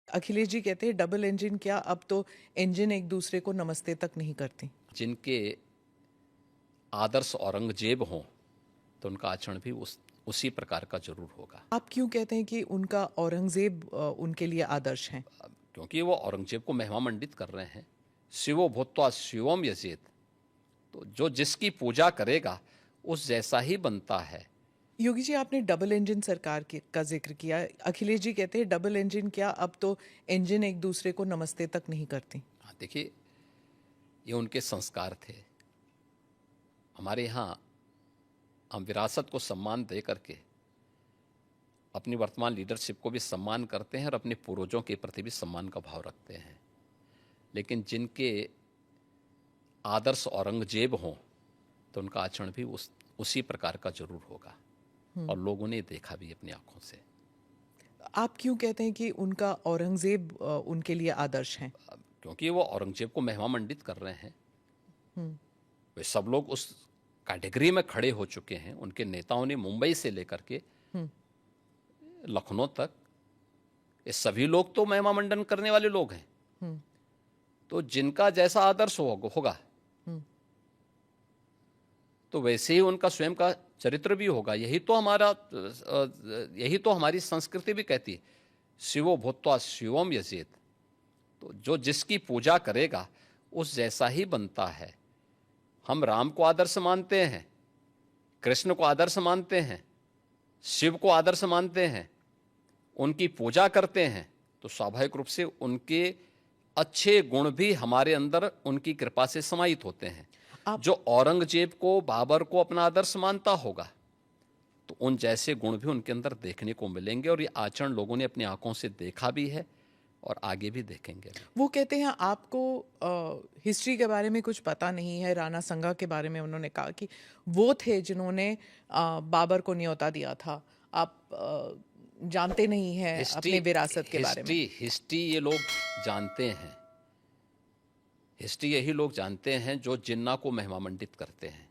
अखिलेश जी कहते हैं double engine क्या, अब तो इंजन एक दूसरे को नमस्ते तक नहीं करते। जिनके आदर्श औरंगजेब हों तो उनका आचरण भी उसी प्रकार का जरूर होगा। आप क्यों कहते हैं कि उनका औरंगजेब उनके लिए आदर्श हैं? क्योंकि वो औरंगजेब को महिमा मंडित कर रहे हैं। शिवो भूत्वा शिवम यजेत, तो जो जिसकी पूजा करेगा उस जैसा ही बनता है। योगी जी, आपने डबल इंजन सरकार का जिक्र किया। अखिलेश जी कहते हैं डबल इंजन क्या, अब तो इंजन एक दूसरे को नमस्ते तक नहीं करते। हाँ, देखिए, ये उनके संस्कार थे। हमारे यहाँ हम विरासत को सम्मान दे करके अपनी वर्तमान लीडरशिप को भी सम्मान करते हैं और अपने पूर्वजों के प्रति भी सम्मान का भाव रखते हैं। लेकिन जिनके आदर्श औरंगजेब हों तो उनका आचरण भी उसी प्रकार का जरूर होगा, और लोगों ने देखा भी अपनी आंखों से। आप क्यों कहते हैं कि उनका औरंगजेब उनके लिए आदर्श हैं? क्योंकि वो औरंगजेब को महिमा मंडित कर रहे हैं। वे सब लोग उस कैटेगरी में खड़े हो चुके हैं। उनके नेताओं ने मुंबई से लेकर के लखनऊ तक, ये सभी लोग तो महिमा मंडन करने वाले लोग हैं। तो जिनका जैसा आदर्श होगा तो वैसे ही उनका स्वयं का चरित्र भी होगा। यही तो हमारी संस्कृति भी कहती है, शिवो भूत्वा शिवम यजेत, तो जो जिसकी पूजा करेगा उस जैसा ही बनता है। हम राम को आदर्श मानते हैं, कृष्ण को आदर्श मानते हैं, शिव को आदर्श मानते हैं, उनकी पूजा करते हैं, तो स्वाभाविक रूप से उनके अच्छे गुण भी हमारे अंदर उनकी कृपा से समाहित होते हैं। आप जो औरंगजेब को, बाबर को अपना आदर्श मानता होगा तो उन जैसे गुण भी उनके अंदर देखने को मिलेंगे, और ये आचरण लोगों ने अपनी आंखों से देखा भी है और आगे भी देखेंगे। वो कहते हैं आपको हिस्ट्री के बारे में कुछ पता नहीं है। राणा संगा के बारे में उन्होंने कहा कि वो थे जिन्होंने बाबर को न्योता दिया था। आप जानते नहीं हैं हिस्ट्री अपने विरासत के बारे में। हिस्ट्री हिस्ट्री ये लोग जानते हैं। हिस्ट्री यही लोग जानते हैं जो जिन्ना को महिमा मंडित करते हैं।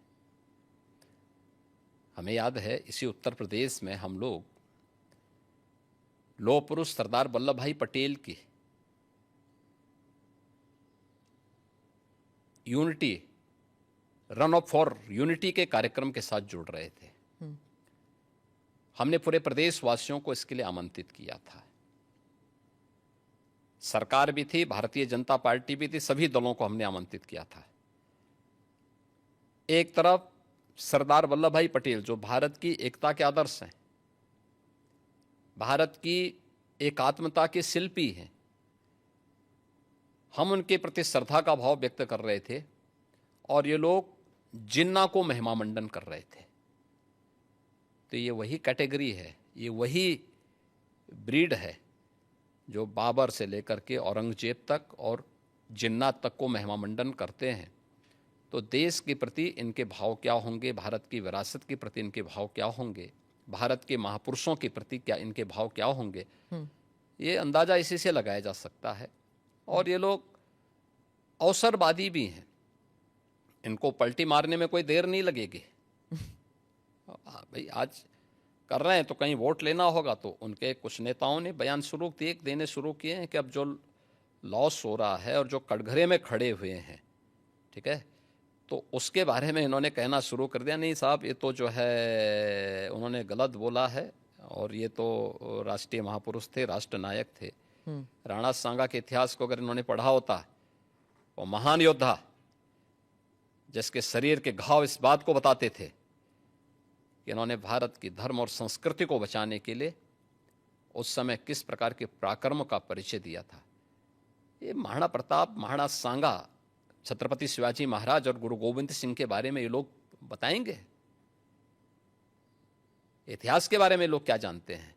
हमें याद है, इसी उत्तर प्रदेश में हम लोग लौह पुरुष सरदार वल्लभ भाई पटेल की unity, run up for unity के कार्यक्रम के साथ जुड़ रहे थे। हमने पूरे प्रदेशवासियों को इसके लिए आमंत्रित किया था। सरकार भी थी, भारतीय जनता पार्टी भी थी, सभी दलों को हमने आमंत्रित किया था। एक तरफ सरदार वल्लभ भाई पटेल जो भारत की एकता के आदर्श हैं, भारत की एकात्मता के शिल्पी हैं, हम उनके प्रति श्रद्धा का भाव व्यक्त कर रहे थे, और ये लोग जिन्ना को महिमा मंडन कर रहे थे। तो ये वही कैटेगरी है, ये वही ब्रीड है जो बाबर से लेकर के औरंगजेब तक और जिन्ना तक को महिमा मंडन करते हैं। तो देश के प्रति इनके भाव क्या होंगे, भारत की विरासत के प्रति इनके भाव क्या होंगे, भारत के महापुरुषों के प्रति क्या इनके भाव क्या होंगे, ये अंदाजा इसी से लगाया जा सकता है। और ये लोग अवसरवादी भी हैं, इनको पलटी मारने में कोई देर नहीं लगेगी। भाई आज कर रहे हैं तो कहीं वोट लेना होगा, तो उनके कुछ नेताओं ने बयान देने शुरू किए हैं कि अब जो लॉस हो रहा है और जो कटघरे में खड़े हुए हैं, ठीक है, तो उसके बारे में इन्होंने कहना शुरू कर दिया, नहीं साहब ये तो जो है उन्होंने गलत बोला है, और ये तो राष्ट्रीय महापुरुष थे, राष्ट्र नायक थे। राणा सांगा के इतिहास को अगर इन्होंने पढ़ा होता, वो महान योद्धा जिसके शरीर के घाव इस बात को बताते थे कि इन्होंने भारत की धर्म और संस्कृति को बचाने के लिए उस समय किस प्रकार के पराक्रम का परिचय दिया था। ये महाराणा प्रताप, महाराणा सांगा, छत्रपति शिवाजी महाराज और गुरु गोविंद सिंह के बारे में ये लोग बताएंगे। इतिहास के बारे में लोग क्या जानते हैं?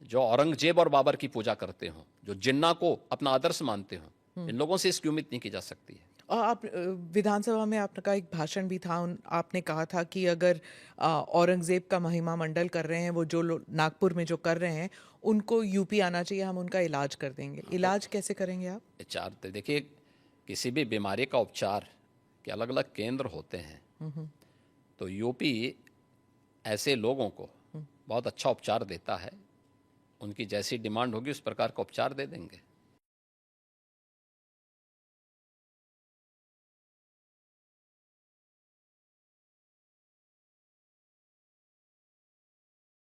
जो औरंगजेब और बाबर की पूजा करते हो, जो जिन्ना को अपना आदर्श मानते हो, इन लोगों से इसकी उम्मीद नहीं की जा सकती है। और आप विधानसभा में आपका एक भाषण भी था, आपने कहा था कि अगर औरंगजेब का महिमा मंडल कर रहे हैं, वो जो लोग नागपुर में जो कर रहे हैं, उनको यूपी आना चाहिए, हम उनका इलाज कर देंगे। इलाज कैसे करेंगे आप? उपचार देखिए, किसी भी बीमारी का उपचार के अलग अलग केंद्र होते हैं। तो यूपी ऐसे लोगों को बहुत अच्छा उपचार देता है। उनकी जैसी डिमांड होगी उस प्रकार का उपचार दे देंगे।